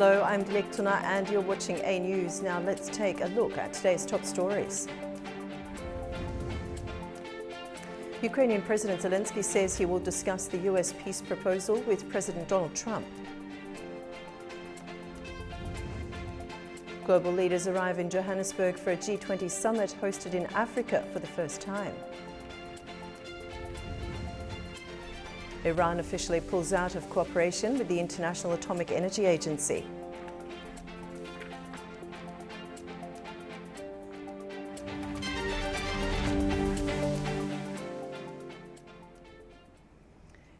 Hello, I'm Dilek Tuna and you're watching A News. Now let's take a look at today's top stories. Ukrainian President Zelensky says he will discuss the US peace proposal with President Donald Trump. Global leaders arrive in Johannesburg for a G20 summit hosted in Africa for the first time. Iran officially pulls out of cooperation with the International Atomic Energy Agency.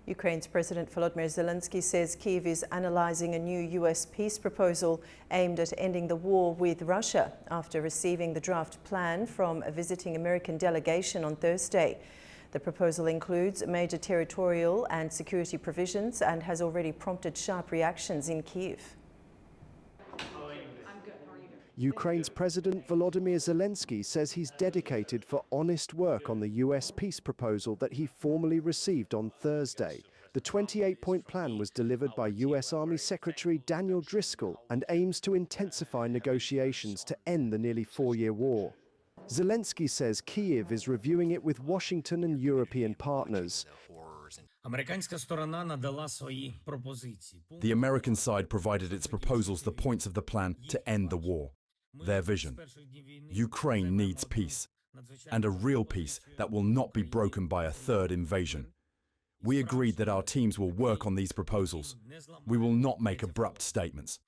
Ukraine's President Volodymyr Zelensky says Kyiv is analyzing a new US peace proposal aimed at ending the war with Russia after receiving the draft plan from a visiting American delegation on Thursday. The proposal includes major territorial and security provisions and has already prompted sharp reactions in Kyiv. Ukraine's President Volodymyr Zelensky says he's dedicated for honest work on the US peace proposal that he formally received on Thursday. The 28-point plan was delivered by US Army Secretary Daniel Driscoll and aims to intensify negotiations to end the nearly four-year war. Zelensky says Kyiv is reviewing it with Washington and European partners. The American side provided its proposals the points of the plan to end the war. Their vision. Ukraine needs peace, and a real peace that will not be broken by a third invasion. We agreed that our teams will work on these proposals. We will not make abrupt statements.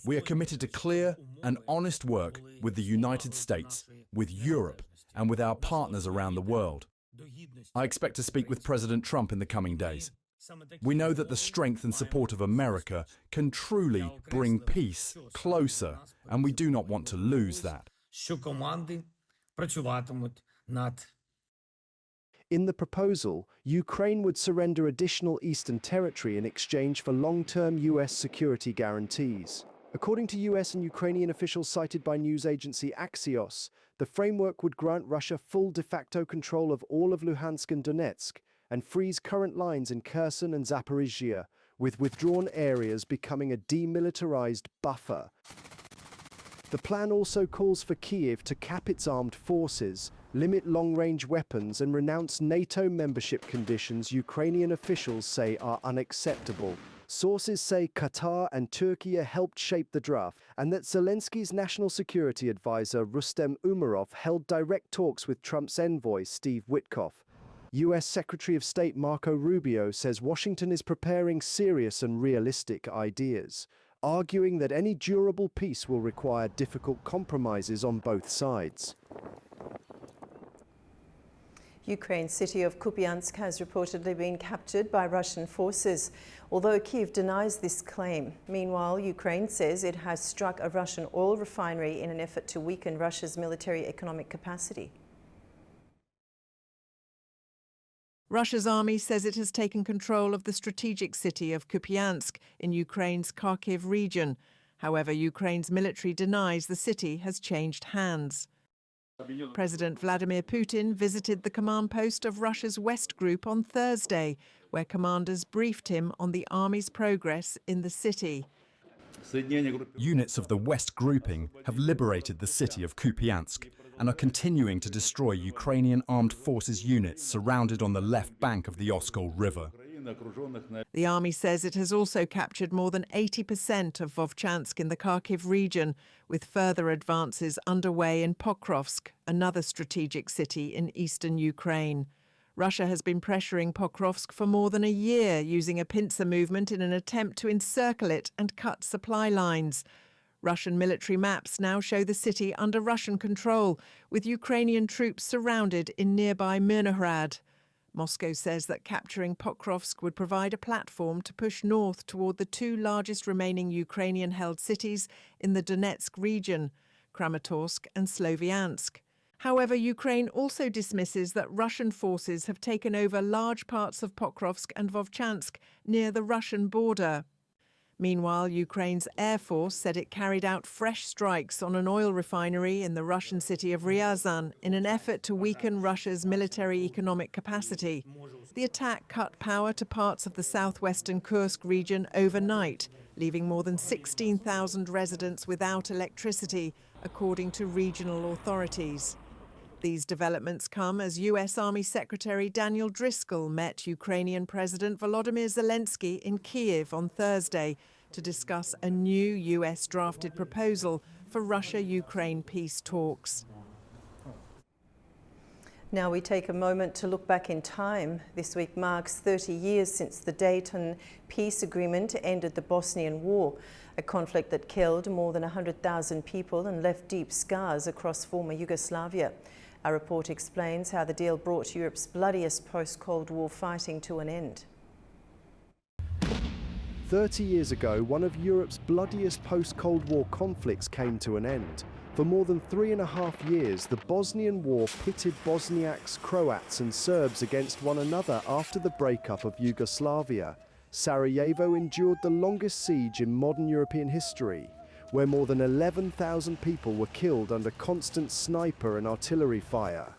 We are committed to clear and honest work with the United States, with Europe, and with our partners around the world. I expect to speak with President Trump in the coming days. We know that the strength and support of America can truly bring peace closer, and we do not want to lose that. In the proposal, Ukraine would surrender additional eastern territory in exchange for long-term US security guarantees. According to US and Ukrainian officials cited by news agency Axios, the framework would grant Russia full de facto control of all of Luhansk and Donetsk and freeze current lines in Kherson and Zaporizhia, with withdrawn areas becoming a demilitarized buffer. The plan also calls for Kyiv to cap its armed forces, limit long-range weapons and renounce NATO membership conditions Ukrainian officials say are unacceptable. Sources say Qatar and Turkey helped shape the draft and that Zelensky's national security advisor Rustem Umerov held direct talks with Trump's envoy Steve Witkoff. US Secretary of State Marco Rubio says Washington is preparing serious and realistic ideas, arguing that any durable peace will require difficult compromises on both sides. Ukraine's city of Kupiansk has reportedly been captured by Russian forces, although Kyiv denies this claim. Meanwhile, Ukraine says it has struck a Russian oil refinery in an effort to weaken Russia's military economic capacity. Russia's army says it has taken control of the strategic city of Kupiansk in Ukraine's Kharkiv region. However, Ukraine's military denies the city has changed hands. President Vladimir Putin visited the command post of Russia's West Group on Thursday, where commanders briefed him on the army's progress in the city. Units of the West Grouping have liberated the city of Kupiansk and are continuing to destroy Ukrainian armed forces units surrounded on the left bank of the Oskol River. The army says it has also captured more than 80% of Vovchansk in the Kharkiv region, with further advances underway in Pokrovsk, another strategic city in eastern Ukraine. Russia has been pressuring Pokrovsk for more than a year, using a pincer movement in an attempt to encircle it and cut supply lines. Russian military maps now show the city under Russian control, with Ukrainian troops surrounded in nearby Myrnohrad. Moscow says that capturing Pokrovsk would provide a platform to push north toward the two largest remaining Ukrainian-held cities in the Donetsk region, Kramatorsk and Sloviansk. However, Ukraine also dismisses that Russian forces have taken over large parts of Pokrovsk and Vovchansk near the Russian border. Meanwhile, Ukraine's Air Force said it carried out fresh strikes on an oil refinery in the Russian city of Ryazan in an effort to weaken Russia's military economic capacity. The attack cut power to parts of the southwestern Kursk region overnight, leaving more than 16,000 residents without electricity, according to regional authorities. These developments come as US Army Secretary Daniel Driscoll met Ukrainian President Volodymyr Zelensky in Kyiv on Thursday to discuss a new US-drafted proposal for Russia-Ukraine peace talks. Now we take a moment to look back in time. This week marks 30 years since the Dayton Peace Agreement ended the Bosnian War, a conflict that killed more than 100,000 people and left deep scars across former Yugoslavia. Our report explains how the deal brought Europe's bloodiest post-Cold War fighting to an end. 30 years ago, one of Europe's bloodiest post-Cold War conflicts came to an end. For more than 3.5 years, the Bosnian War pitted Bosniaks, Croats and Serbs against one another after the breakup of Yugoslavia. Sarajevo endured the longest siege in modern European history, where more than 11,000 people were killed under constant sniper and artillery fire.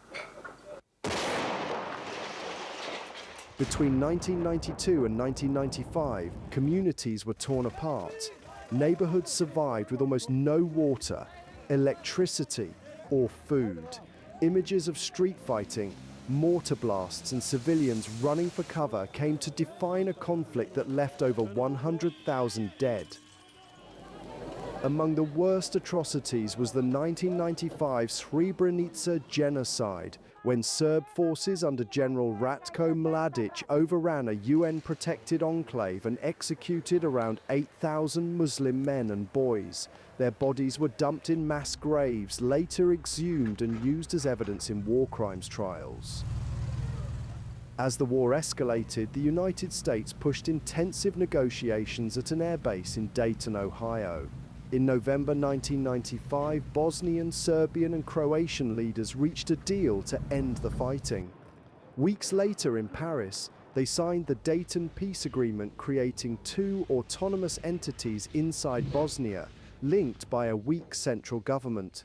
Between 1992 and 1995, communities were torn apart. Neighborhoods survived with almost no water, electricity or food. Images of street fighting, mortar blasts and civilians running for cover came to define a conflict that left over 100,000 dead. Among the worst atrocities was the 1995 Srebrenica genocide, when Serb forces under General Ratko Mladic overran a UN-protected enclave and executed around 8,000 Muslim men and boys. Their bodies were dumped in mass graves, later exhumed and used as evidence in war crimes trials. As the war escalated, the United States pushed intensive negotiations at an airbase in Dayton, Ohio. In November 1995, Bosnian, Serbian and Croatian leaders reached a deal to end the fighting. Weeks later in Paris, they signed the Dayton Peace Agreement, creating 2 autonomous entities inside Bosnia, linked by a weak central government.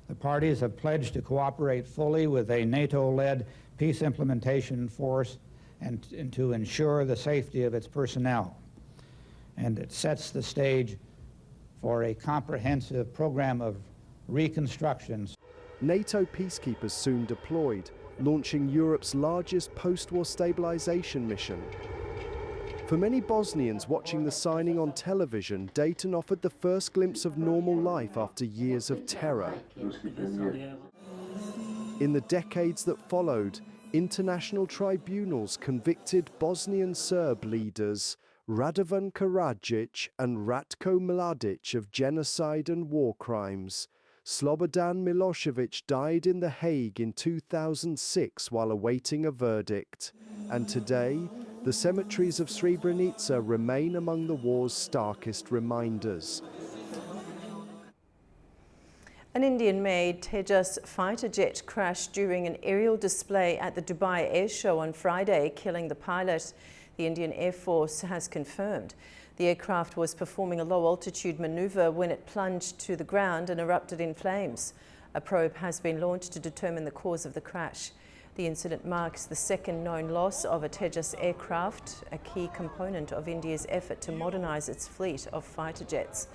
The parties have pledged to cooperate fully with a NATO-led peace implementation force and to ensure the safety of its personnel. And it sets the stage for a comprehensive program of reconstruction. NATO peacekeepers soon deployed, launching Europe's largest post-war stabilization mission. For many Bosnians watching the signing on television, Dayton offered the first glimpse of normal life after years of terror. In the decades that followed, international tribunals convicted Bosnian Serb leaders Radovan Karadzic and Ratko Mladic of genocide and war crimes. Slobodan Milosevic died in The Hague in 2006 while awaiting a verdict. And today, the cemeteries of Srebrenica remain among the war's starkest reminders. An Indian-made Tejas fighter jet crashed during an aerial display at the Dubai Air Show on Friday, killing the pilot. The Indian Air Force has confirmed. The aircraft was performing a low-altitude maneuver when it plunged to the ground and erupted in flames. A probe has been launched to determine the cause of the crash. The incident marks the second known loss of a Tejas aircraft, a key component of India's effort to modernise its fleet of fighter jets.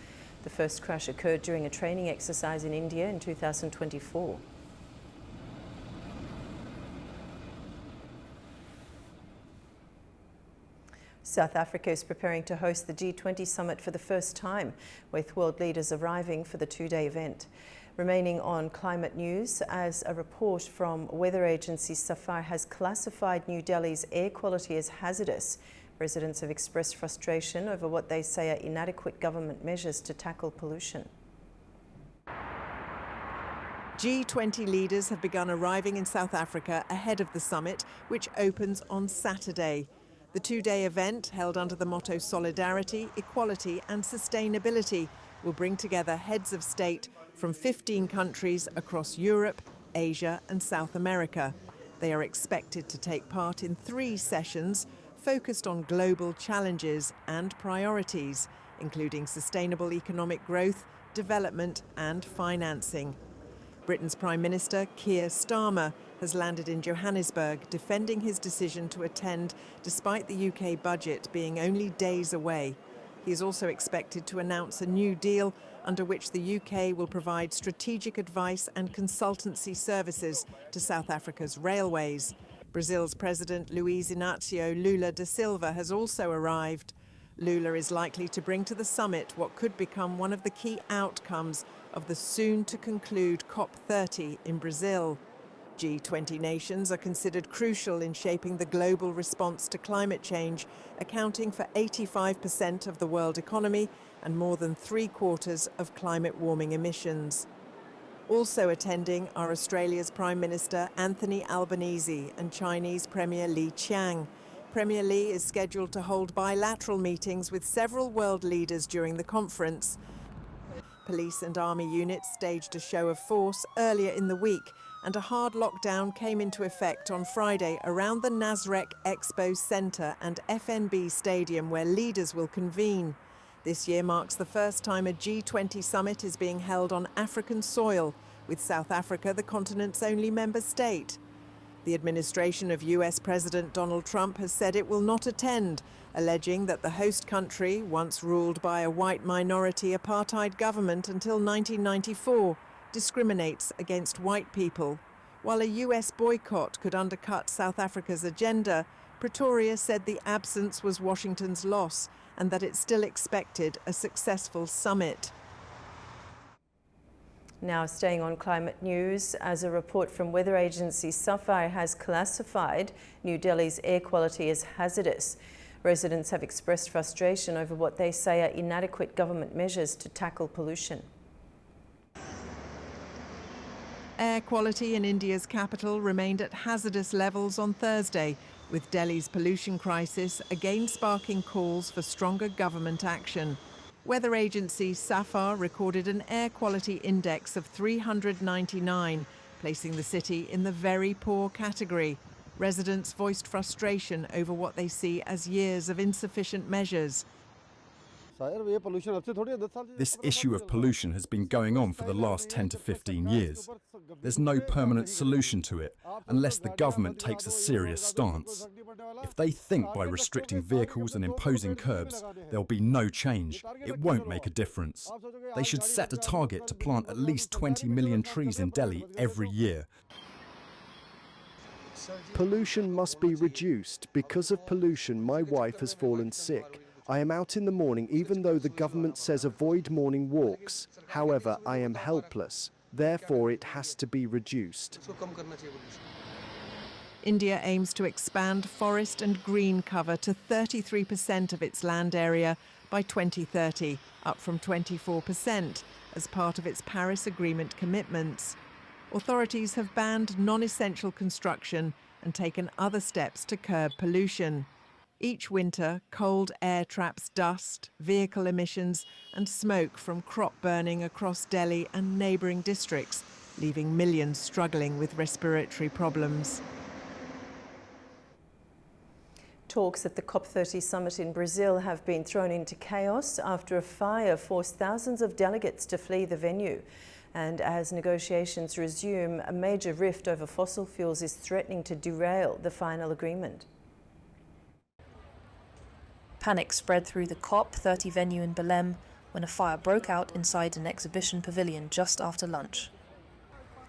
The first crash occurred during a training exercise in India in 2024. South Africa is preparing to host the G20 summit for the first time, with world leaders arriving for the two-day event. Remaining on climate news, as a report from weather agency SAFAR has classified New Delhi's air quality as hazardous, residents have expressed frustration over what they say are inadequate government measures to tackle pollution. G20 leaders have begun arriving in South Africa ahead of the summit, which opens on Saturday. The two-day event, held under the motto Solidarity, Equality and Sustainability, will bring together heads of state from 15 countries across Europe, Asia and South America. They are expected to take part in 3 sessions focused on global challenges and priorities, including sustainable economic growth, development and financing. Britain's Prime Minister Keir Starmer has landed in Johannesburg, defending his decision to attend despite the UK budget being only days away. He is also expected to announce a new deal under which the UK will provide strategic advice and consultancy services to South Africa's railways. Brazil's President Luiz Inácio Lula da Silva has also arrived. Lula is likely to bring to the summit what could become one of the key outcomes of the soon-to-conclude COP30 in Brazil. G20 nations are considered crucial in shaping the global response to climate change, accounting for 85% of the world economy and more than three-quarters of climate warming emissions. Also attending are Australia's Prime Minister Anthony Albanese and Chinese Premier Li Qiang. Premier Li is scheduled to hold bilateral meetings with several world leaders during the conference. Police and army units staged a show of force earlier in the week, and a hard lockdown came into effect on Friday around the Nasrec Expo Centre and FNB Stadium, where leaders will convene. This year marks the first time a G20 summit is being held on African soil, with South Africa the continent's only member state. The administration of US President Donald Trump has said it will not attend, alleging that the host country, once ruled by a white minority apartheid government until 1994, discriminates against white people. While a US boycott could undercut South Africa's agenda, Pretoria said the absence was Washington's loss and that it still expected a successful summit. Now staying on climate news, as a report from weather agency SAFAR has classified New Delhi's air quality as hazardous. Residents have expressed frustration over what they say are inadequate government measures to tackle pollution. Air quality in India's capital remained at hazardous levels on Thursday, with Delhi's pollution crisis again sparking calls for stronger government action. Weather agency SAFAR recorded an air quality index of 399, placing the city in the very poor category. Residents voiced frustration over what they see as years of insufficient measures. This issue of pollution has been going on for the last 10 to 15 years. There's no permanent solution to it unless the government takes a serious stance. If they think by restricting vehicles and imposing curbs, there'll be no change. It won't make a difference. They should set a target to plant at least 20 million trees in Delhi every year. Pollution must be reduced. Because of pollution, my wife has fallen sick. I am out in the morning even though the government says avoid morning walks. However, I am helpless. Therefore, it has to be reduced. India aims to expand forest and green cover to 33% of its land area by 2030, up from 24%, as part of its Paris Agreement commitments. Authorities have banned non-essential construction and taken other steps to curb pollution. Each winter, cold air traps dust, vehicle emissions and smoke from crop burning across Delhi and neighbouring districts, leaving millions struggling with respiratory problems. Talks at the COP30 summit in Brazil have been thrown into chaos after a fire forced thousands of delegates to flee the venue. And as negotiations resume, a major rift over fossil fuels is threatening to derail the final agreement. Panic spread through the COP30 venue in Belém when a fire broke out inside an exhibition pavilion just after lunch.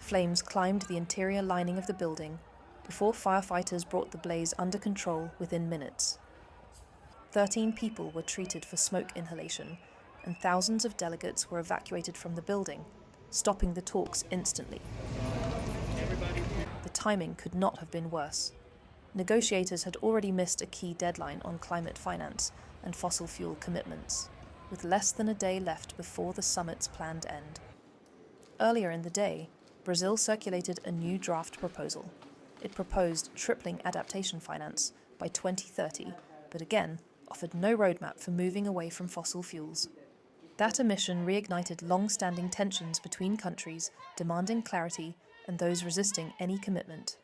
Flames climbed the interior lining of the building before firefighters brought the blaze under control within minutes. 13 people were treated for smoke inhalation, and thousands of delegates were evacuated from the building, stopping the talks instantly. The timing could not have been worse. Negotiators had already missed a key deadline on climate finance and fossil fuel commitments, with less than a day left before the summit's planned end. Earlier in the day, Brazil circulated a new draft proposal. It proposed tripling adaptation finance by 2030, but again offered no roadmap for moving away from fossil fuels. That omission reignited long-standing tensions between countries demanding clarity and those resisting any commitment.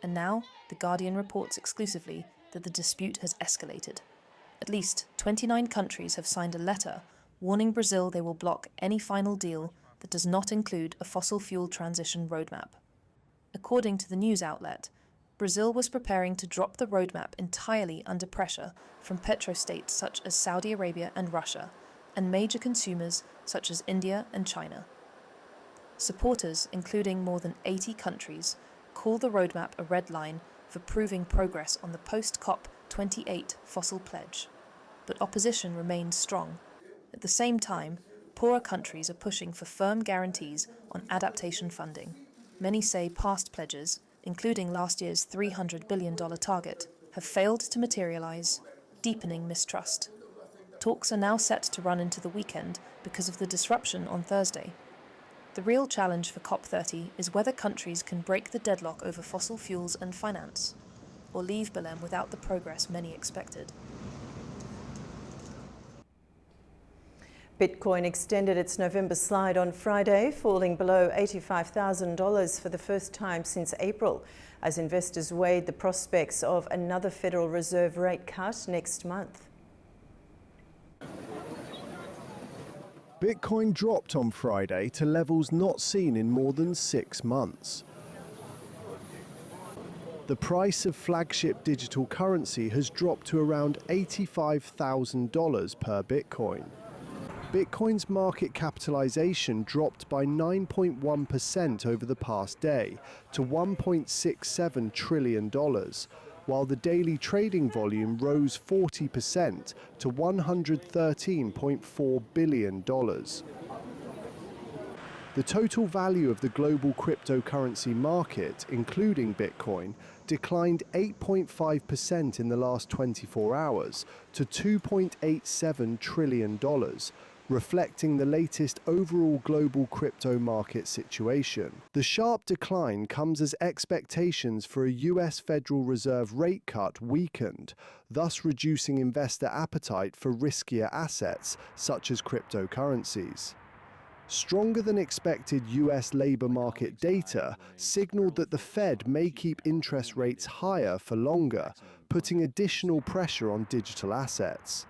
And now, The Guardian reports exclusively that the dispute has escalated. At least 29 countries have signed a letter warning Brazil they will block any final deal that does not include a fossil fuel transition roadmap. According to the news outlet, Brazil was preparing to drop the roadmap entirely under pressure from petrostates such as Saudi Arabia and Russia, and major consumers such as India and China. Supporters, including more than 80 countries, call the roadmap a red line for proving progress on the post-COP28 fossil pledge. But opposition remains strong. At the same time, poorer countries are pushing for firm guarantees on adaptation funding. Many say past pledges, including last year's $300 billion target, have failed to materialise, deepening mistrust. Talks are now set to run into the weekend because of the disruption on Thursday. The real challenge for COP30 is whether countries can break the deadlock over fossil fuels and finance, or leave Belém without the progress many expected. Bitcoin extended its November slide on Friday, falling below $85,000 for the first time since April, as investors weighed the prospects of another Federal Reserve rate cut next month. Bitcoin dropped on Friday to levels not seen in more than 6 months. The price of flagship digital currency has dropped to around $85,000 per Bitcoin. Bitcoin's market capitalization dropped by 9.1% over the past day to $1.67 trillion, while the daily trading volume rose 40% to $113.4 billion. The total value of the global cryptocurrency market, including Bitcoin, declined 8.5% in the last 24 hours to $2.87 trillion, reflecting the latest overall global crypto market situation. The sharp decline comes as expectations for a US Federal Reserve rate cut weakened, thus reducing investor appetite for riskier assets such as cryptocurrencies. Stronger than expected US labor market data signaled that the Fed may keep interest rates higher for longer, putting additional pressure on digital assets.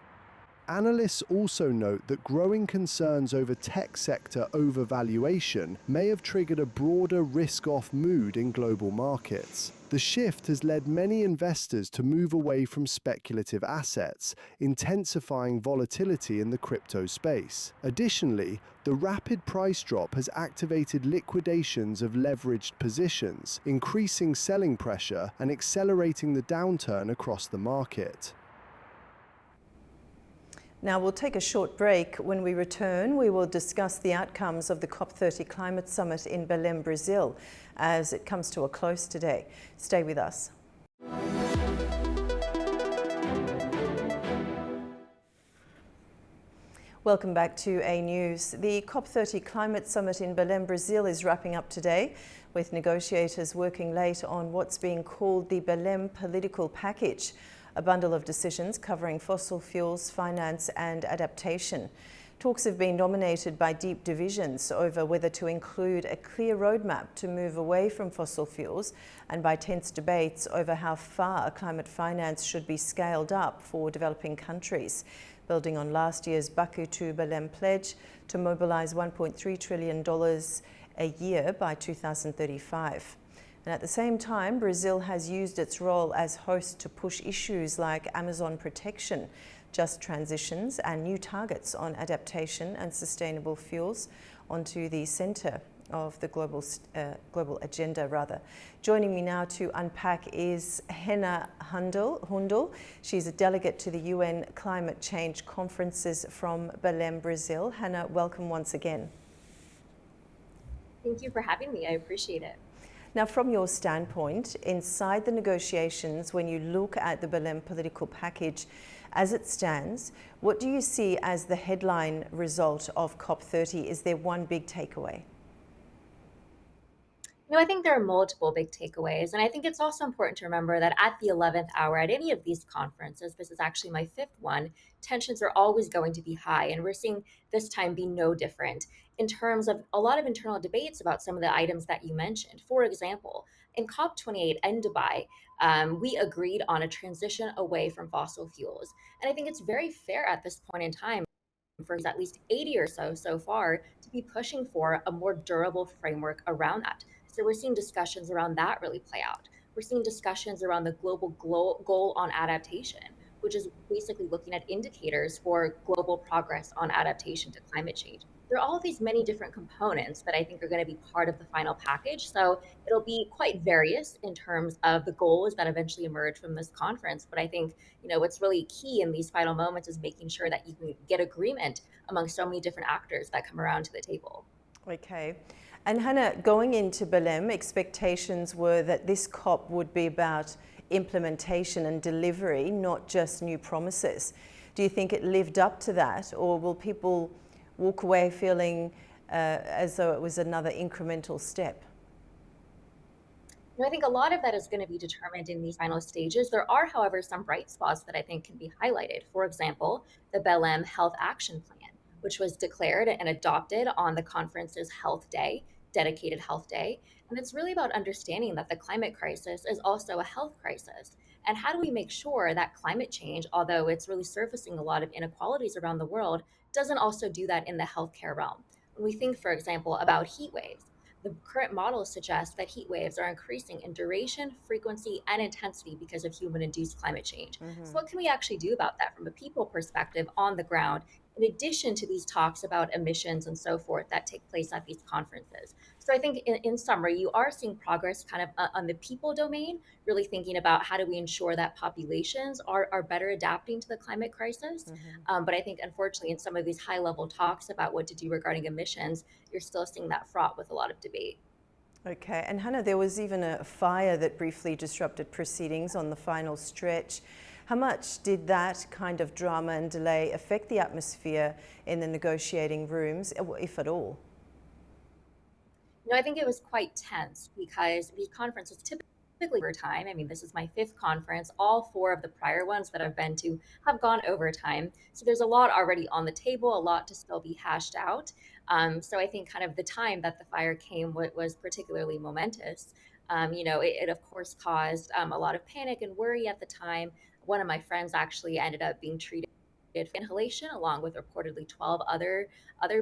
Analysts also note that growing concerns over tech sector overvaluation may have triggered a broader risk-off mood in global markets. The shift has led many investors to move away from speculative assets, intensifying volatility in the crypto space. Additionally, the rapid price drop has activated liquidations of leveraged positions, increasing selling pressure and accelerating the downturn across the market. Now we'll take a short break. When we return, we will discuss the outcomes of the COP30 Climate Summit in Belém, Brazil, as it comes to a close today. Stay with us. Welcome back to A News. The COP30 Climate Summit in Belém, Brazil is wrapping up today, with negotiators working late on what's being called the Belém Political Package, a bundle of decisions covering fossil fuels, finance and adaptation. Talks have been dominated by deep divisions over whether to include a clear roadmap to move away from fossil fuels, and by tense debates over how far climate finance should be scaled up for developing countries, building on last year's Baku to Belém pledge to mobilize $1.3 trillion a year by 2035. And at the same time, Brazil has used its role as host to push issues like Amazon protection, just transitions and new targets on adaptation and sustainable fuels onto the centre of the global agenda. Joining me now to unpack is Henna Hundal. She's a delegate to the UN Climate Change Conferences from Belém, Brazil. Henna, welcome once again. Thank you for having me. I appreciate it. Now, from your standpoint, inside the negotiations, when you look at the Belém political package as it stands, what do you see as the headline result of COP30? Is there one big takeaway? I think there are multiple big takeaways. And I think it's also important to remember that at the 11th hour at any of these conferences, this is actually my 5th one, tensions are always going to be high. And we're seeing this time be no different in terms of a lot of internal debates about some of the items that you mentioned. For example, in COP28 in Dubai, we agreed on a transition away from fossil fuels. And I think it's very fair at this point in time for at least 80 or so far to be pushing for a more durable framework around that. So we're seeing discussions around that really play out. We're seeing discussions around the global goal on adaptation, which is basically looking at indicators for global progress on adaptation to climate change. There are all these many different components that I think are going to be part of the final package. So it'll be quite various in terms of the goals that eventually emerge from this conference. But I think, what's really key in these final moments is making sure that you can get agreement among so many different actors that come around to the table. Okay. And Hannah, going into Belém, expectations were that this COP would be about implementation and delivery, not just new promises. Do you think it lived up to that, or will people walk away feeling as though it was another incremental step? I think a lot of that is going to be determined in these final stages. There are, however, some bright spots that I think can be highlighted. For example, the Belém Health Action Plan, which was declared and adopted on the conference's Health Day, dedicated Health Day. And it's really about understanding that the climate crisis is also a health crisis. And how do we make sure that climate change, although it's really surfacing a lot of inequalities around the world, doesn't also do that in the healthcare realm? When we think, for example, about heat waves, the current models suggest that heat waves are increasing in duration, frequency, and intensity because of human-induced climate change. So what can we actually do about that from a people perspective on the ground, in addition to these talks about emissions and so forth that take place at these conferences? So I think in summary, you are seeing progress kind of on the people domain, really thinking about how do we ensure that populations are better adapting to the climate crisis. But I think, unfortunately, in some of these high-level talks about what to do regarding emissions, you're still seeing that fraught with a lot of debate. Okay, and Hannah, there was even a fire that briefly disrupted proceedings on the final stretch. How much did that kind of drama and delay affect the atmosphere in the negotiating rooms, if at all? I think it was quite tense because these conferences typically over time. I mean, this is my 5th conference. All 4 of the prior ones that I've been to have gone over time. So there's a lot already on the table, a lot to still be hashed out. So I think kind of the time that the fire came was particularly momentous. It of course caused a lot of panic and worry at the time. One of my friends actually ended up being treated for inhalation, along with reportedly 12 other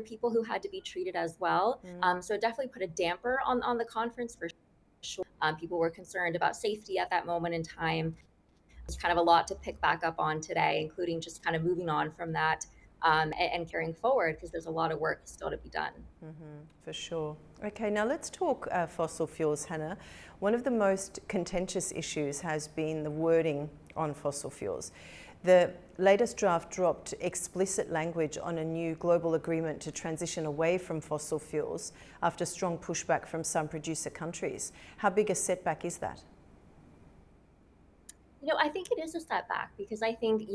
people who had to be treated as well. So it definitely put a damper on the conference for sure. People were concerned about safety at that moment in time. There's kind of a lot to pick back up on today, including just kind of moving on from that and carrying forward, because there's a lot of work still to be done. For sure. Okay, now let's talk fossil fuels, Hannah. One of the most contentious issues has been the wording on fossil fuels. The latest draft dropped explicit language on a new global agreement to transition away from fossil fuels after strong pushback from some producer countries. How big a setback is that? I think it is a setback because I think,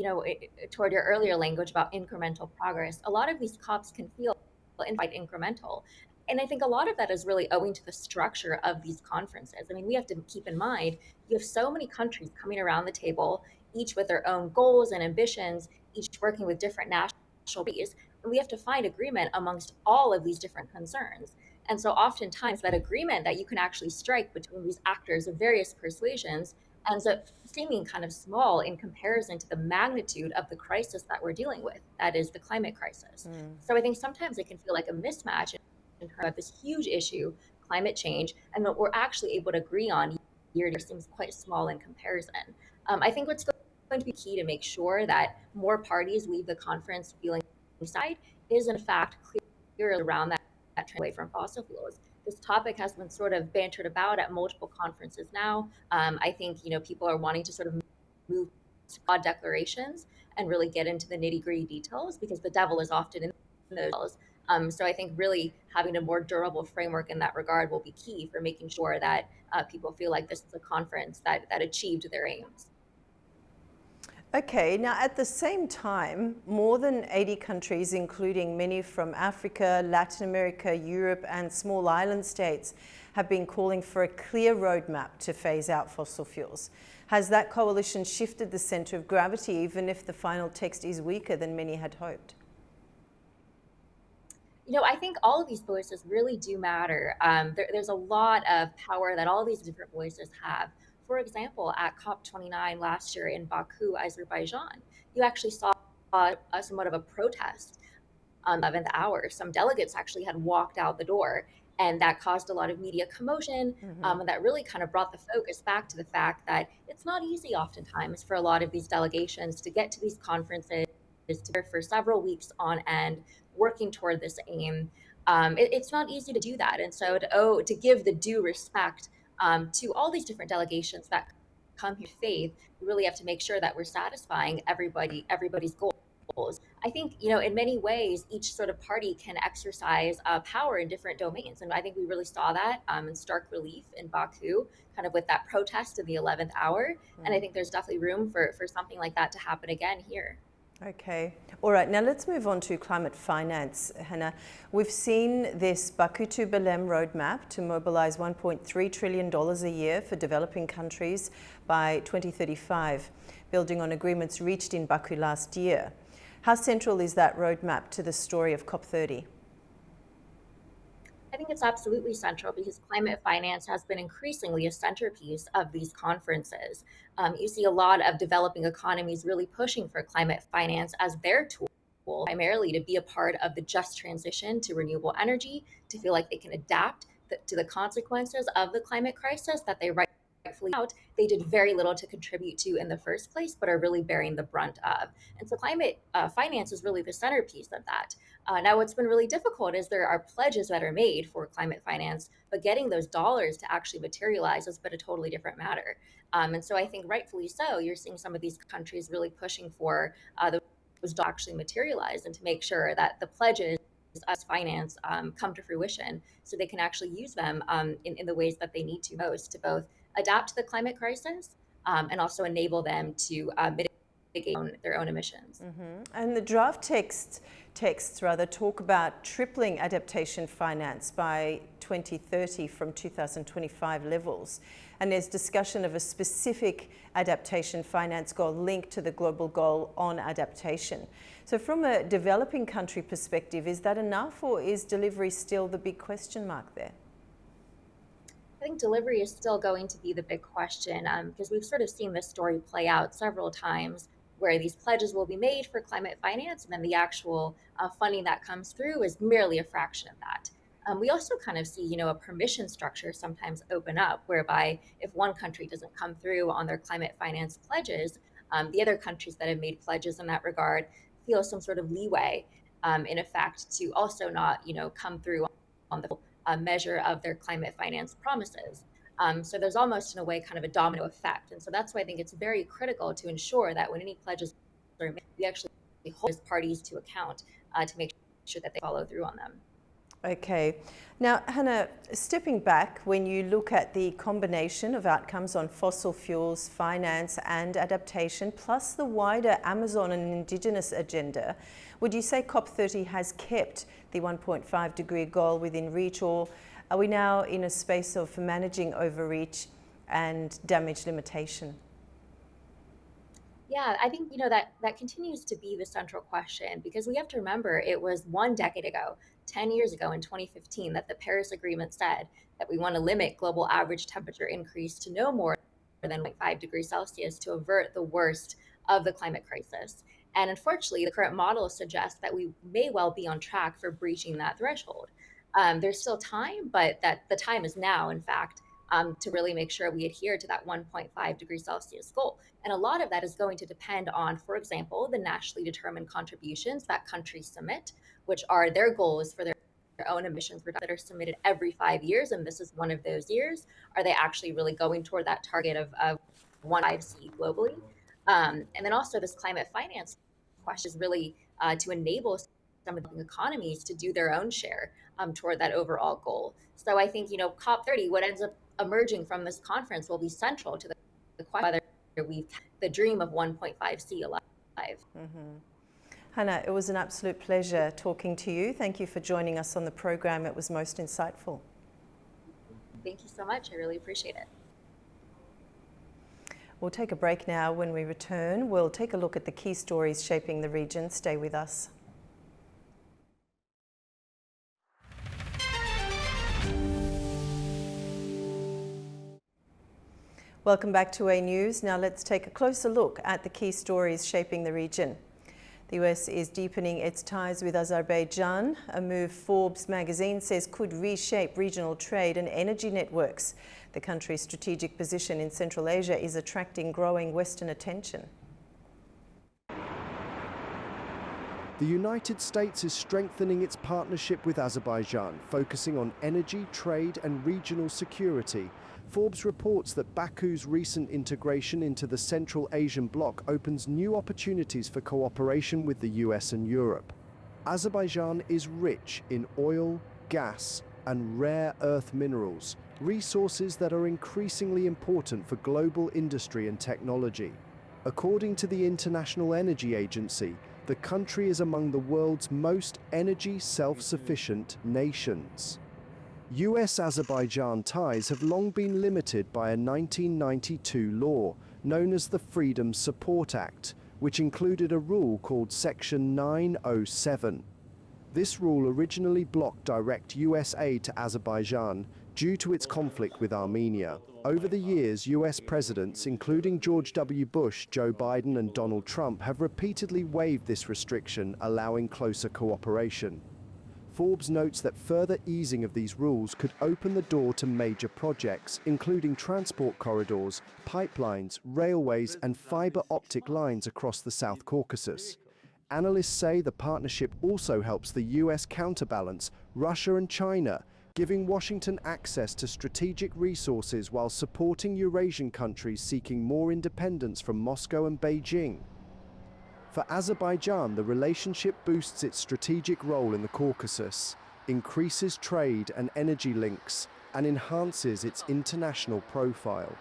toward your earlier language about incremental progress, a lot of these COPs can feel quite incremental. And I think a lot of that is really owing to the structure of these conferences. I mean, we have to keep in mind, you have so many countries coming around the table, each with their own goals and ambitions, each working with different national bodies. And we have to find agreement amongst all of these different concerns. And so oftentimes that agreement that you can actually strike between these actors of various persuasions ends up seeming kind of small in comparison to the magnitude of the crisis that we're dealing with, that is the climate crisis. So I think sometimes it can feel like a mismatch in terms of this huge issue, climate change, and what we're actually able to agree on year to year seems quite small in comparison. I think what's going to be key to make sure that more parties leave the conference feeling inside is in fact clear around that trend away from fossil fuels. This topic has been sort of bantered about at multiple conferences now. I think people are wanting to sort of move to broad declarations and really get into the nitty-gritty details because the devil is often in those details. So I think really having a more durable framework in that regard will be key for making sure that people feel like this is a conference that achieved their aims. Okay, now at the same time, more than 80 countries, including many from Africa, Latin America, Europe, and small island states, have been calling for a clear roadmap to phase out fossil fuels. Has that coalition shifted the centre of gravity, even if the final text is weaker than many had hoped? I think all of these voices really do matter. There's a lot of power that all these different voices have. For example, at COP29 last year in Baku, Azerbaijan, you actually saw somewhat of a protest on the 11th hour. Some delegates actually had walked out the door. And that caused a lot of media commotion, and that really kind of brought the focus back to the fact that it's not easy oftentimes for a lot of these delegations to get to these conferences, to be for several weeks on end, working toward this aim. It's not easy to do that. And so to give the due respect to all these different delegations that come here with faith, we really have to make sure that we're satisfying everybody's goals. I think, in many ways, each sort of party can exercise power in different domains. And I think we really saw that in stark relief in Baku, kind of with that protest in the 11th hour. And I think there's definitely room for something like that to happen again here. Okay. All right. Now let's move on to climate finance, Hannah. We've seen this Baku to Belém roadmap to mobilize $1.3 trillion a year for developing countries by 2035, building on agreements reached in Baku last year. How central is that roadmap to the story of COP30? I think it's absolutely central because climate finance has been increasingly a centerpiece of these conferences. You see a lot of developing economies really pushing for climate finance as their tool, primarily to be a part of the just transition to renewable energy, to feel like they can adapt to the consequences of the climate crisis that they rightfully out. They did very little to contribute to in the first place, but are really bearing the brunt of. And so climate finance is really the centerpiece of that. Now, what's been really difficult is there are pledges that are made for climate finance, but getting those dollars to actually materialize has been a totally different matter. And so I think rightfully so, you're seeing some of these countries really pushing for those to actually materialize and to make sure that the pledges as finance come to fruition so they can actually use them in the ways that they need to most to both adapt to the climate crisis and also enable them to mitigate their own emissions. And the draft texts talk about tripling adaptation finance by 2030 from 2025 levels. And there's discussion of a specific adaptation finance goal linked to the global goal on adaptation. So from a developing country perspective, is that enough, or is delivery still the big question mark there? I think delivery is still going to be the big question because we've sort of seen this story play out several times where these pledges will be made for climate finance and then the actual funding that comes through is merely a fraction of that. We also kind of see, a permission structure sometimes open up whereby if one country doesn't come through on their climate finance pledges, the other countries that have made pledges in that regard feel some sort of leeway in effect to also not, come through on the measure of their climate finance promises. So there's almost in a way kind of a domino effect. And so that's why I think it's very critical to ensure that when any pledges are made, we actually hold those parties to account to make sure that they follow through on them. Okay. Now, Hannah, stepping back, when you look at the combination of outcomes on fossil fuels, finance and adaptation, plus the wider Amazon and Indigenous agenda, would you say COP30 has kept the 1.5 degree goal within reach, or are we now in a space of managing overreach and damage limitation? Yeah, I think, that continues to be the central question because we have to remember it was 1 decade ago, 10 years ago in 2015, that the Paris Agreement said that we want to limit global average temperature increase to no more than 0.5 degrees Celsius to avert the worst of the climate crisis. And unfortunately, the current model suggests that we may well be on track for breaching that threshold. There's still time, but that the time is now, in fact, to really make sure we adhere to that 1.5 degrees Celsius goal. And a lot of that is going to depend on, for example, the nationally determined contributions that countries submit, which are their goals for their own emissions that are submitted every 5 years. And this is one of those years. Are they actually really going toward that target of 1.5C globally? And then also this climate finance question is really to enable some of the economies to do their own share toward that overall goal. So I think, COP30, what ends up emerging from this conference will be central to the question whether we've kept the dream of 1.5C alive. Hannah, it was an absolute pleasure talking to you. Thank you for joining us on the program. It was most insightful. Thank you so much. I really appreciate it. We'll take a break now. When we return, we'll take a look at the key stories shaping the region. Stay with us. Welcome back to A News. Now let's take a closer look at the key stories shaping the region. The US is deepening its ties with Azerbaijan, a move Forbes magazine says could reshape regional trade and energy networks. The country's strategic position in Central Asia is attracting growing Western attention. The United States is strengthening its partnership with Azerbaijan, focusing on energy, trade and regional security. Forbes reports that Baku's recent integration into the Central Asian bloc opens new opportunities for cooperation with the US and Europe. Azerbaijan is rich in oil, gas and rare earth minerals, resources that are increasingly important for global industry and technology. According to the International Energy Agency, the country is among the world's most energy self-sufficient nations. US-Azerbaijan ties have long been limited by a 1992 law known as the Freedom Support Act, which included a rule called Section 907. This rule originally blocked direct US aid to Azerbaijan due to its conflict with Armenia. Over the years, US presidents, including George W. Bush, Joe Biden and Donald Trump, have repeatedly waived this restriction, allowing closer cooperation. Forbes notes that further easing of these rules could open the door to major projects, including transport corridors, pipelines, railways and fiber optic lines across the South Caucasus. Analysts say the partnership also helps the US counterbalance Russia and China, giving Washington access to strategic resources while supporting Eurasian countries seeking more independence from Moscow and Beijing. For Azerbaijan, the relationship boosts its strategic role in the Caucasus, increases trade and energy links, and enhances its international profile.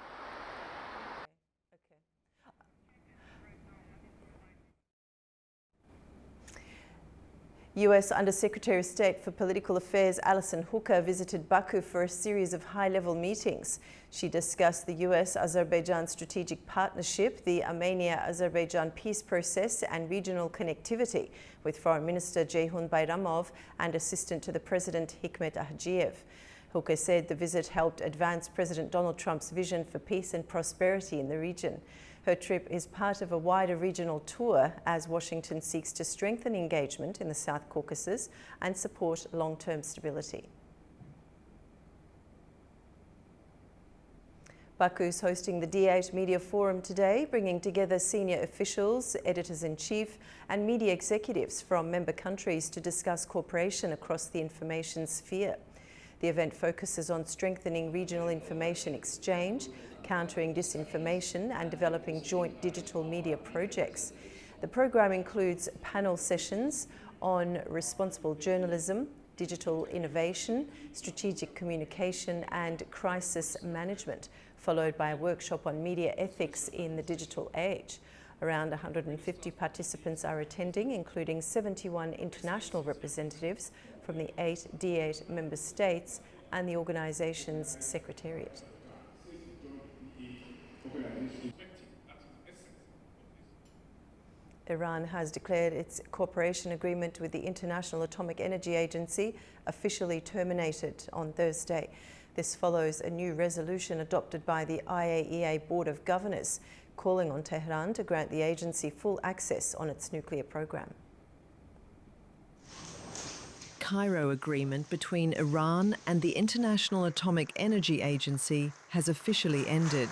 US Undersecretary of State for Political Affairs Alison Hooker visited Baku for a series of high-level meetings. She discussed the US-Azerbaijan strategic partnership, the Armenia-Azerbaijan peace process and regional connectivity with Foreign Minister Ceyhun Bayramov and Assistant to the President Hikmet Ahjiev. Hooker said the visit helped advance President Donald Trump's vision for peace and prosperity in the region. Her trip is part of a wider regional tour as Washington seeks to strengthen engagement in the South Caucasus and support long-term stability. Baku is hosting the D8 Media Forum today, bringing together senior officials, editors-in-chief and media executives from member countries to discuss cooperation across the information sphere. The event focuses on strengthening regional information exchange, countering disinformation and developing joint digital media projects. The program includes panel sessions on responsible journalism, digital innovation, strategic communication and crisis management, followed by a workshop on media ethics in the digital age. Around 150 participants are attending, including 71 international representatives from the 8 D8 member states and the organisation's secretariat. Iran has declared its cooperation agreement with the International Atomic Energy Agency officially terminated on Thursday. This follows a new resolution adopted by the IAEA Board of Governors, calling on Tehran to grant the agency full access on its nuclear program. Cairo agreement between Iran and the International Atomic Energy Agency has officially ended.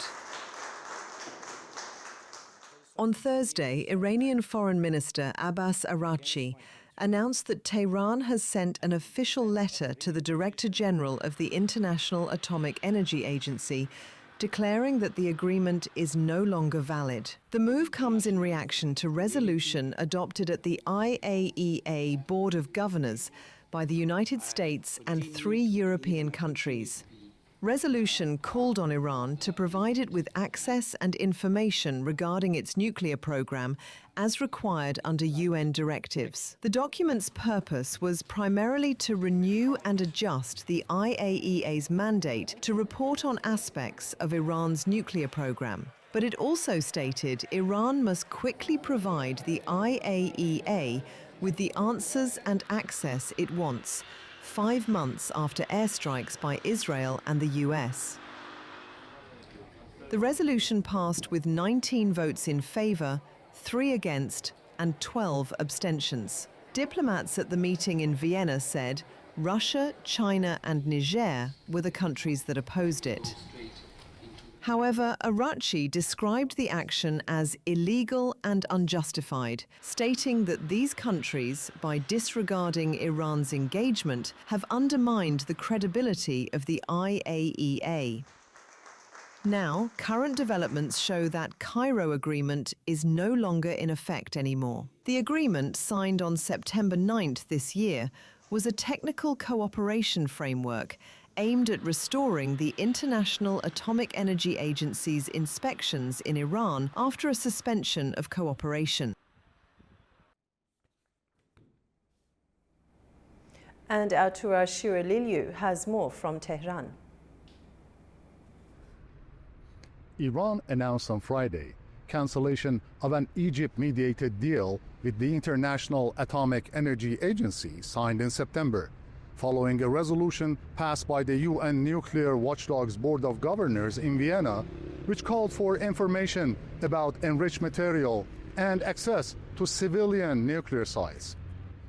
On Thursday, Iranian Foreign Minister Abbas Araghchi announced that Tehran has sent an official letter to the Director General of the International Atomic Energy Agency declaring that the agreement is no longer valid. The move comes in reaction to resolution adopted at the IAEA Board of Governors by the United States and 3 European countries. Resolution called on Iran to provide it with access and information regarding its nuclear program as required under UN directives. The document's purpose was primarily to renew and adjust the IAEA's mandate to report on aspects of Iran's nuclear program. But it also stated Iran must quickly provide the IAEA with the answers and access it wants, 5 months after airstrikes by Israel and the US. The resolution passed with 19 votes in favour, 3 against and 12 abstentions. Diplomats at the meeting in Vienna said Russia, China and Niger were the countries that opposed it. However, Araghchi described the action as illegal and unjustified, stating that these countries, by disregarding Iran's engagement, have undermined the credibility of the IAEA. Now, current developments show that Cairo Agreement is no longer in effect anymore. The agreement, signed on September 9th this year, was a technical cooperation framework aimed at restoring the International Atomic Energy Agency's inspections in Iran after a suspension of cooperation. And our Tura Shiraliliu has more from Tehran. Iran announced on Friday cancellation of an Egypt-mediated deal with the International Atomic Energy Agency signed in September, following a resolution passed by the UN Nuclear Watchdog's Board of Governors in Vienna, which called for information about enriched material and access to civilian nuclear sites.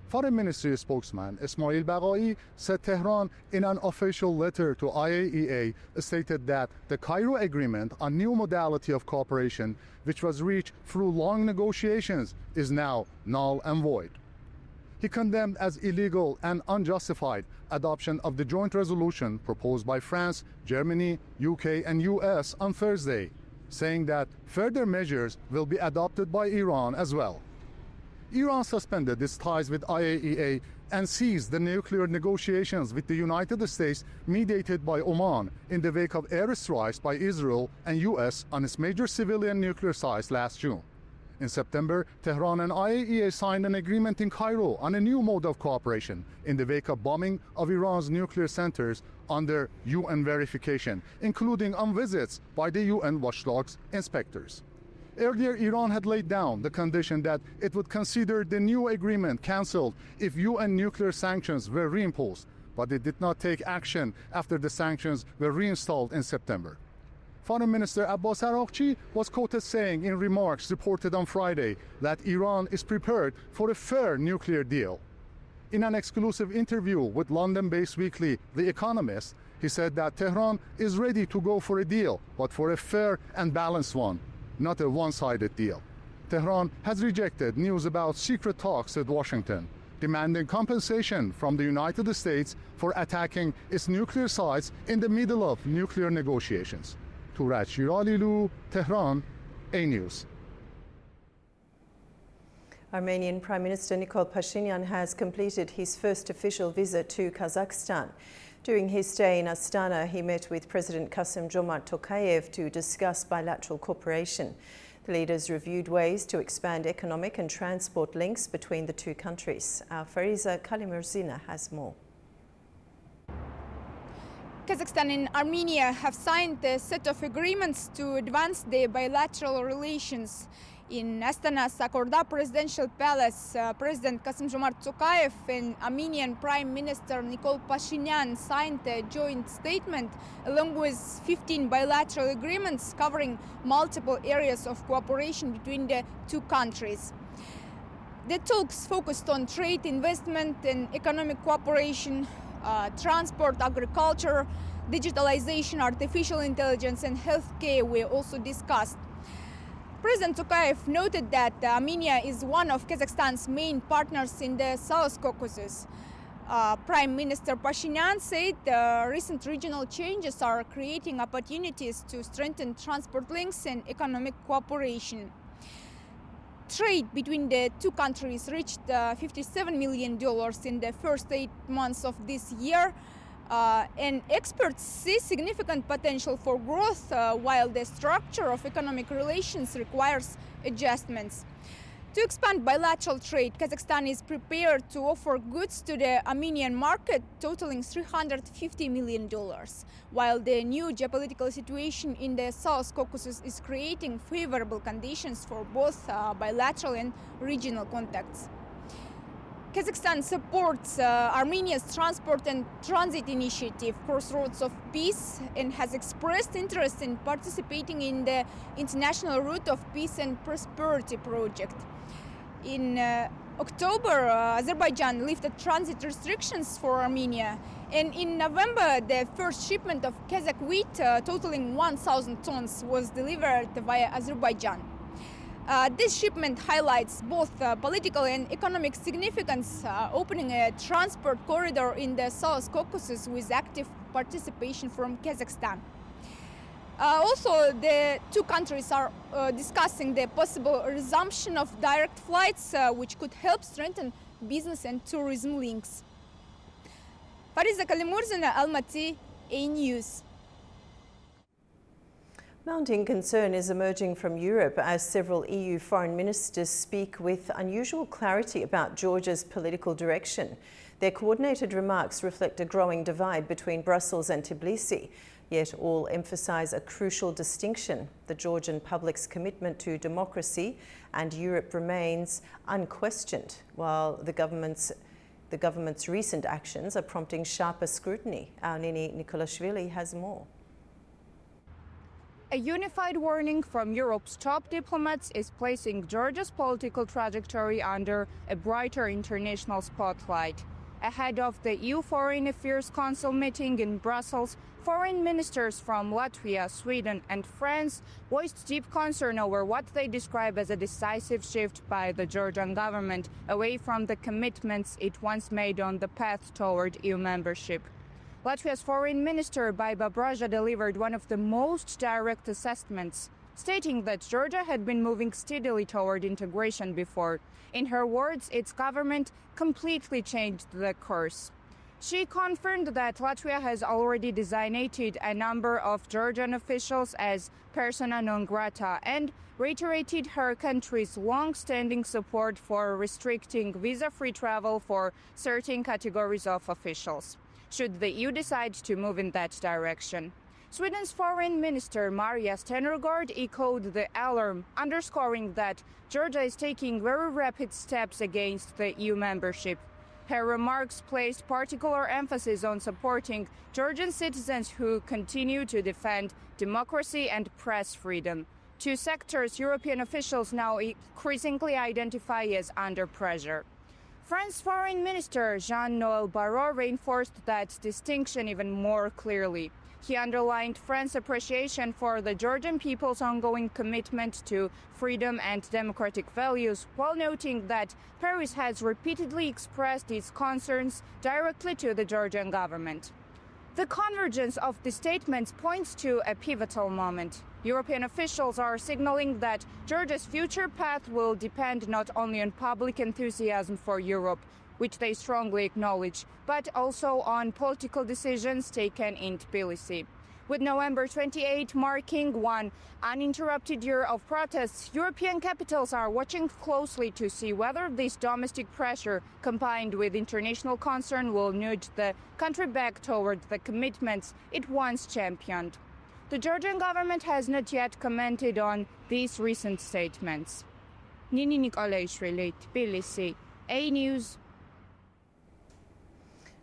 Foreign Ministry spokesman Ismail Baghai said Tehran, in an official letter to IAEA, stated that the Cairo Agreement, a new modality of cooperation which was reached through long negotiations, is now null and void. He condemned as illegal and unjustified adoption of the joint resolution proposed by France, Germany, UK and US on Thursday, saying that further measures will be adopted by Iran as well. Iran suspended its ties with IAEA and seized the nuclear negotiations with the United States mediated by Oman in the wake of airstrikes by Israel and US on its major civilian nuclear sites last June. In September, Tehran and IAEA signed an agreement in Cairo on a new mode of cooperation in the wake of bombing of Iran's nuclear centers under UN verification, including on visits by the UN watchdog's inspectors. Earlier, Iran had laid down the condition that it would consider the new agreement cancelled if UN nuclear sanctions were reimposed, but it did not take action after the sanctions were reinstalled in September. Foreign Minister Abbas Araghchi was quoted saying in remarks reported on Friday that Iran is prepared for a fair nuclear deal. In an exclusive interview with London-based weekly The Economist, he said that Tehran is ready to go for a deal, but for a fair and balanced one, not a one-sided deal. Tehran has rejected news about secret talks with Washington, demanding compensation from the United States for attacking its nuclear sites in the middle of nuclear negotiations. Tura Shiraliliu, Tehran, A News. Armenian Prime Minister Nikol Pashinyan has completed his first official visit to Kazakhstan. During his stay in Astana, he met with President Kassym-Jomart Tokayev to discuss bilateral cooperation. The leaders reviewed ways to expand economic and transport links between the two countries. Our Fariza Kalimurzina has more. Kazakhstan and Armenia have signed a set of agreements to advance their bilateral relations. In Astana's Akorda Presidential Palace, President Kassym-Jomart Tokayev and Armenian Prime Minister Nikol Pashinyan signed a joint statement along with 15 bilateral agreements covering multiple areas of cooperation between the two countries. The talks focused on trade, investment and economic cooperation, transport, agriculture, digitalization, artificial intelligence and healthcare were also discussed. President Tokayev noted that Armenia is one of Kazakhstan's main partners in the South Caucasus. Prime Minister Pashinyan said recent regional changes are creating opportunities to strengthen transport links and economic cooperation. Trade between the two countries reached $57 million in the first 8 months of this year, and experts see significant potential for growth while the structure of economic relations requires adjustments. To expand bilateral trade, Kazakhstan is prepared to offer goods to the Armenian market totaling $350 million, while the new geopolitical situation in the South Caucasus is creating favorable conditions for both bilateral and regional contacts. Kazakhstan supports Armenia's transport and transit initiative, Crossroads of Peace, and has expressed interest in participating in the International Route of Peace and Prosperity project. In October, Azerbaijan lifted transit restrictions for Armenia. And in November, the first shipment of Kazakh wheat, totaling 1,000 tons, was delivered via Azerbaijan. This shipment highlights both political and economic significance, opening a transport corridor in the South Caucasus with active participation from Kazakhstan. Also, the two countries are discussing the possible resumption of direct flights, which could help strengthen business and tourism links. Fariza Kalimurzina, Almaty, A News. Mounting concern is emerging from Europe as several EU foreign ministers speak with unusual clarity about Georgia's political direction. Their coordinated remarks reflect a growing divide between Brussels and Tbilisi, yet all emphasise a crucial distinction. The Georgian public's commitment to democracy and Europe remains unquestioned, while the government's recent actions are prompting sharper scrutiny. Our Nini Nikolashvili has more. A unified warning from Europe's top diplomats is placing Georgia's political trajectory under a brighter international spotlight. Ahead of the EU Foreign Affairs Council meeting in Brussels, foreign ministers from Latvia, Sweden and France voiced deep concern over what they describe as a decisive shift by the Georgian government away from the commitments it once made on the path toward EU membership. Latvia's Foreign Minister Baiba Braža delivered one of the most direct assessments, stating that Georgia had been moving steadily toward integration before. In her words, its government completely changed the course. She confirmed that Latvia has already designated a number of Georgian officials as persona non grata and reiterated her country's long-standing support for restricting visa-free travel for certain categories of officials, should the EU decide to move in that direction. Sweden's Foreign Minister Maria Stenergard echoed the alarm, underscoring that Georgia is taking very rapid steps against the EU membership. Her remarks placed particular emphasis on supporting Georgian citizens who continue to defend democracy and press freedom, two sectors European officials now increasingly identify as under pressure. France's Foreign Minister Jean-Noël Barrot reinforced that distinction even more clearly. He underlined France's appreciation for the Georgian people's ongoing commitment to freedom and democratic values, while noting that Paris has repeatedly expressed its concerns directly to the Georgian government. The convergence of the statements points to a pivotal moment. European officials are signaling that Georgia's future path will depend not only on public enthusiasm for Europe, which they strongly acknowledge, but also on political decisions taken in Tbilisi. With November 28 marking one uninterrupted year of protests, European capitals are watching closely to see whether this domestic pressure, combined with international concern, will nudge the country back toward the commitments it once championed. The Georgian government has not yet commented on these recent statements. Nini Nikolaishvili, Tbilisi, A News.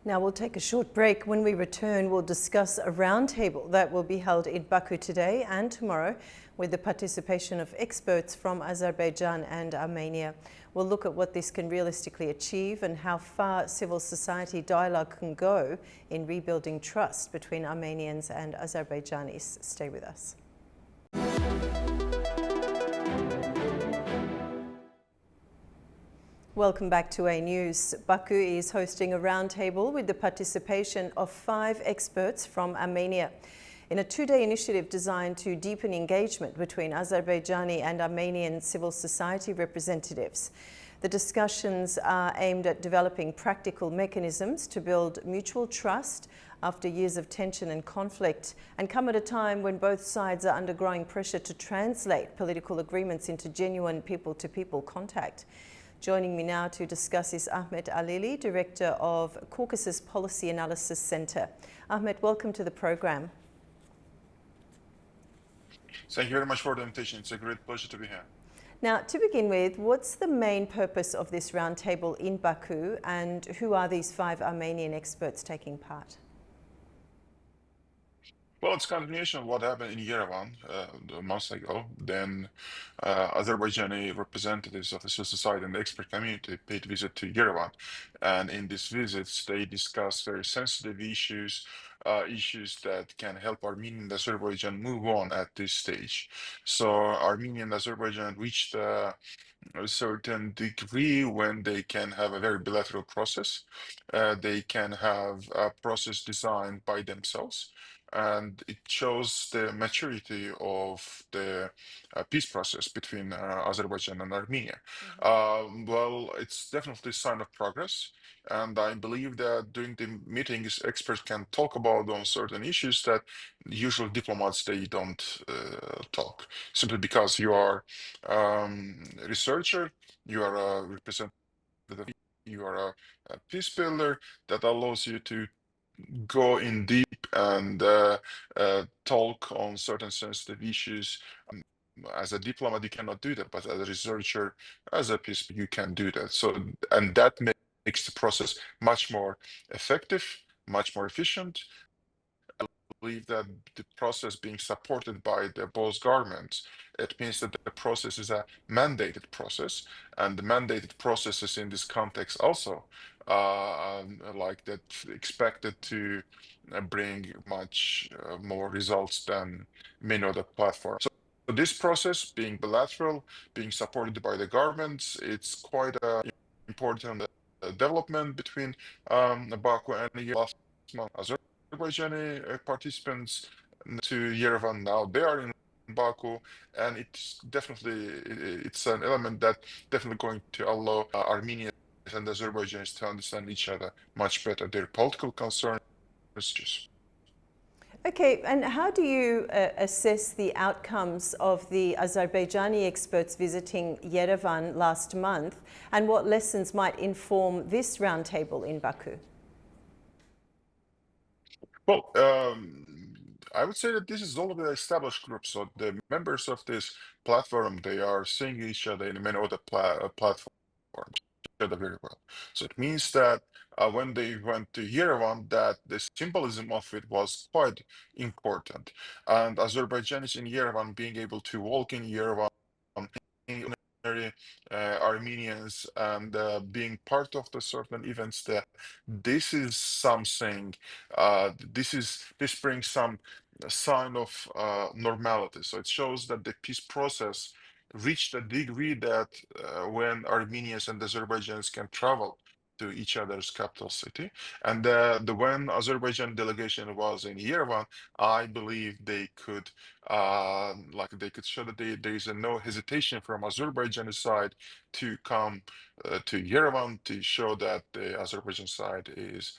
Now we'll take a short break. When we return, we'll discuss a roundtable that will be held in Baku today and tomorrow with the participation of experts from Azerbaijan and Armenia. We'll look at what this can realistically achieve and how far civil society dialogue can go in rebuilding trust between Armenians and Azerbaijanis. Stay with us. Welcome back to A News. Baku is hosting a roundtable with the participation of 5 experts from Armenia in a 2-day initiative designed to deepen engagement between Azerbaijani and Armenian civil society representatives. The discussions are aimed at developing practical mechanisms to build mutual trust after years of tension and conflict, and come at a time when both sides are under growing pressure to translate political agreements into genuine people-to-people contact. Joining me now to discuss is Ahmet Alili, Director of Caucasus Policy Analysis Centre. Ahmet, welcome to the program. Thank you very much for the invitation. It's a great pleasure to be here. Now, to begin with, what's the main purpose of this roundtable in Baku, and who are these 5 Armenian experts taking part? Well, it's continuation of what happened in Yerevan a month ago. Then Azerbaijani representatives of the civil society and the expert community paid visit to Yerevan. And in these visits, they discussed very sensitive issues, issues that can help Armenia and Azerbaijan move on at this stage. So Armenia and Azerbaijan reached a certain degree when they can have a very bilateral process. They can have a process designed by themselves, and it shows the maturity of the peace process between Azerbaijan and Armenia. Well, it's definitely a sign of progress. And I believe that during the meetings, experts can talk about on certain issues that usual diplomats they don't talk, simply because you are researcher, you are a representative, you are a peace builder that allows you to go in deep and talk on certain sensitive issues. As a diplomat, you cannot do that, but as a researcher, as a peace, you can do that. So, and that makes the process much more effective, much more efficient. Believe that the process being supported by the both governments, it means that the process is a mandated process, and the mandated processes in this context also like that expected to bring much more results than many other platforms. So this process being bilateral, being supported by the governments, it's quite a important development between Baku and the last month. Azerbaijani participants to Yerevan now. They are in Baku, and it's an element that definitely going to allow Armenians and Azerbaijanis to understand each other much better, their political concerns. Okay, and how do you assess the outcomes of the Azerbaijani experts visiting Yerevan last month, and what lessons might inform this roundtable in Baku? Well, I would say that this is already an established group. So the members of this platform, they are seeing each other in many other platforms, each other very well. So it means that when they went to Yerevan, that the symbolism of it was quite important. And Azerbaijanis in Yerevan being able to walk in Yerevan, Armenians, and being part of the certain events that this is something this brings some sign of normality. So it shows that the peace process reached a degree that when Armenians and Azerbaijanis can travel to each other's capital city, and when Azerbaijan delegation was in Yerevan, I believe they could they could show that there is no hesitation from Azerbaijani side to come to Yerevan to show that the Azerbaijan side is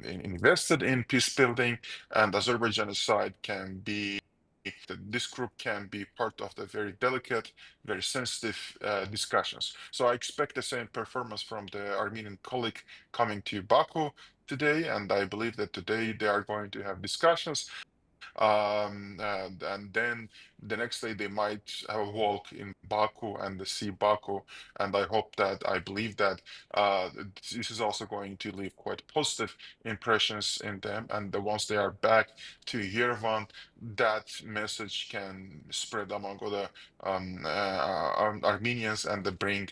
invested in peace building, and Azerbaijani side can be that this group can be part of the very delicate, very sensitive discussions. So I expect the same performance from the Armenian colleague coming to Baku today, and I believe that today they are going to have discussions. And then the next day they might have a walk in Baku and see Baku, and I believe that this is also going to leave quite positive impressions in them, and once they are back to Yerevan, that message can spread among other Armenians and bring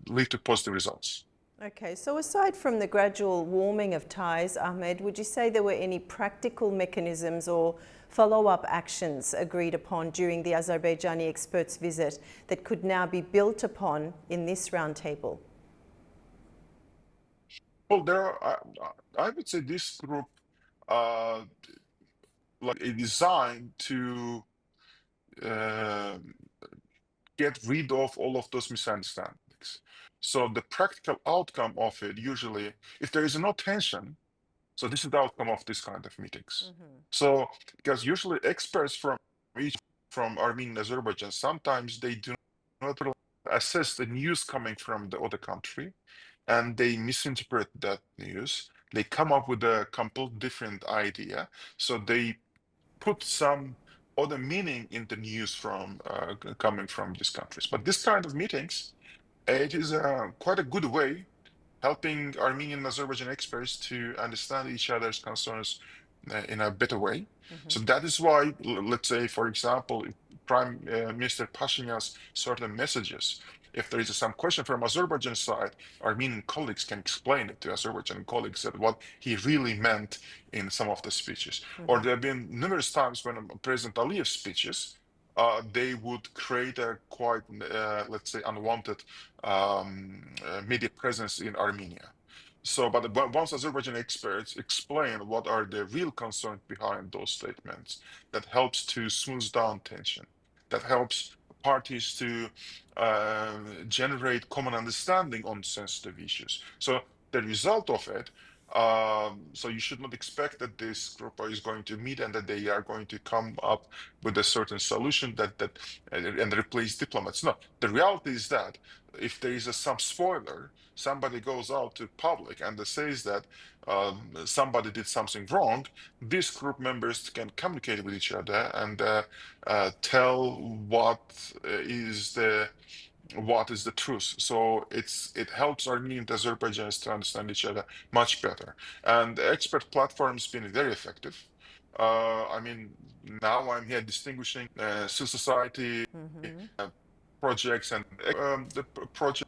lead to positive results. Okay, so aside from the gradual warming of ties, Ahmed, would you say there were any practical mechanisms or follow-up actions agreed upon during the Azerbaijani experts' visit that could now be built upon in this roundtable? Well, I would say this group is designed to get rid of all of those misunderstandings. So the practical outcome of it, usually, if there is no tension, so this is the outcome of this kind of meetings. So because usually experts from Armenia and Azerbaijan, sometimes they do not assess the news coming from the other country, and they misinterpret that news. They come up with a complete different idea. So they put some other meaning in the news from coming from these countries. But this kind of meetings, it is quite a good way helping Armenian and Azerbaijan experts to understand each other's concerns in a better way. So that is why, let's say, for example, Prime Minister Pashinyan's certain messages, if there is some question from Azerbaijan side, Armenian colleagues can explain it to Azerbaijan colleagues that what he really meant in some of the speeches. Or there have been numerous times when President Aliyev's speeches, they would create a quite, let's say, unwanted media presence in Armenia. So, but once Azerbaijan experts explain what are the real concerns behind those statements, that helps to smooth down tension, that helps parties to generate common understanding on sensitive issues. So the result of it, so you should not expect that this group is going to meet and that they are going to come up with a certain solution and replace diplomats. No, the reality is that if there is some spoiler, somebody goes out to public and says that somebody did something wrong, these group members can communicate with each other and tell what is the truth. So it helps Armenian and Azerbaijanis to understand each other much better. And the expert platform has been very effective. I mean, now I'm here distinguishing civil society projects and the projects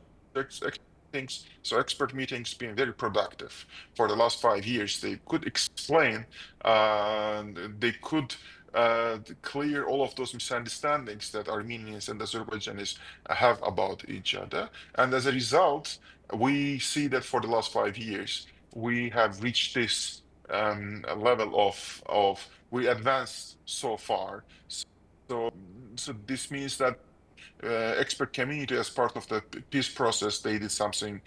things. So expert meetings been very productive for the last 5 years. They could explain, they could clear all of those misunderstandings that Armenians and Azerbaijanis have about each other. And as a result, we see that for the last 5 years, we have reached this level of we advanced so far. So this means that expert community, as part of the peace process, they did something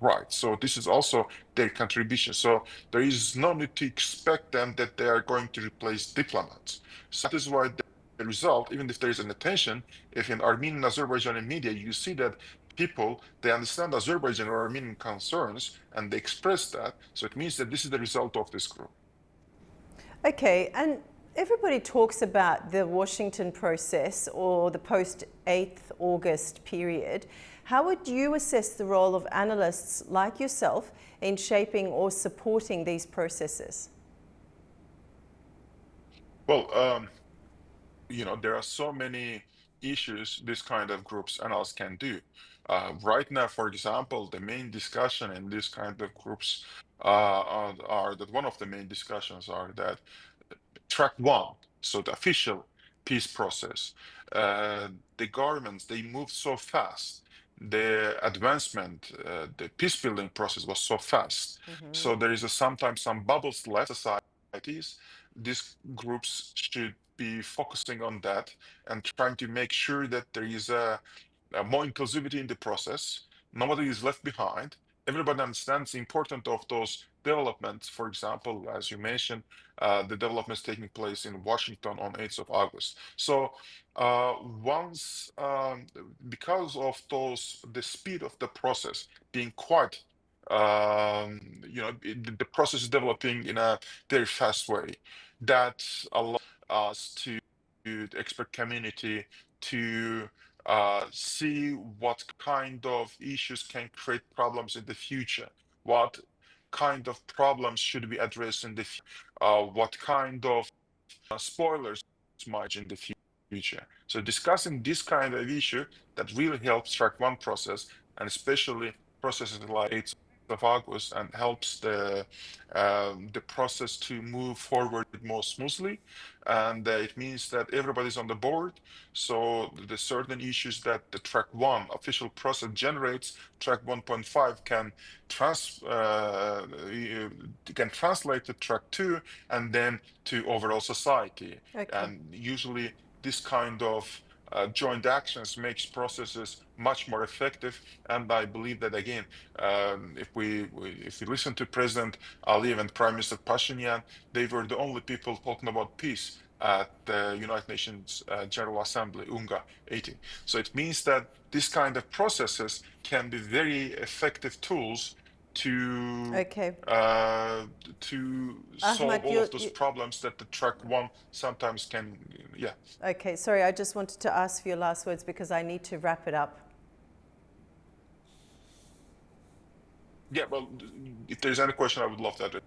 right. So this is also their contribution. So there is no need to expect them that they are going to replace diplomats. So that is why the result, even if there is an attention, if in Armenian and Azerbaijani media you see that people, they understand Azerbaijan or Armenian concerns and they express that, so it means that this is the result of this group. Okay, and everybody talks about the Washington process or the post-8th August period. How would you assess the role of analysts like yourself in shaping or supporting these processes? Well, there are so many issues this kind of groups analysts can do. Right now, for example, the main discussion in this kind of groups are that one of the main discussions are that track one, so the official peace process, the governments, they moved so fast. The advancement, the peace building process was so fast. So there is sometimes some bubbles left societies. These groups should be focusing on that and trying to make sure that there is a more inclusivity in the process. Nobody is left behind. Everybody understands the importance of those developments. For example, as you mentioned, the developments taking place in Washington on 8th of August. So because of the speed of the process being quite, the process is developing in a very fast way, that allows us to the expert community to see what kind of issues can create problems in the future, what kind of problems should be addressed in the future, what kind of spoilers might in the future. So discussing this kind of issue that really helps track one process, and especially processes like 8th of August, and helps the process to move forward more smoothly. And it means that everybody's on the board. So the certain issues that the track one official process generates, track 1.5 can translate to track two and then to overall society. Okay. And usually this kind of joint actions makes processes much more effective. And I believe that, again, if we listen to President Aliyev and Prime Minister Pashinyan, they were the only people talking about peace at the United Nations General Assembly, UNGA 80. So it means that this kind of processes can be very effective tools to solve all of those problems that the track one sometimes can, Okay, sorry, I just wanted to ask for your last words because I need to wrap it up. Yeah, well, if there's any question, I would love that.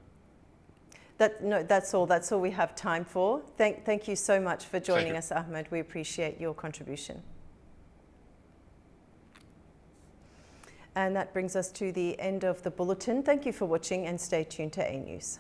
That's all. That's all we have time for. Thank you so much for joining us, Ahmed. We appreciate your contribution. And that brings us to the end of the bulletin. Thank you for watching and stay tuned to A News.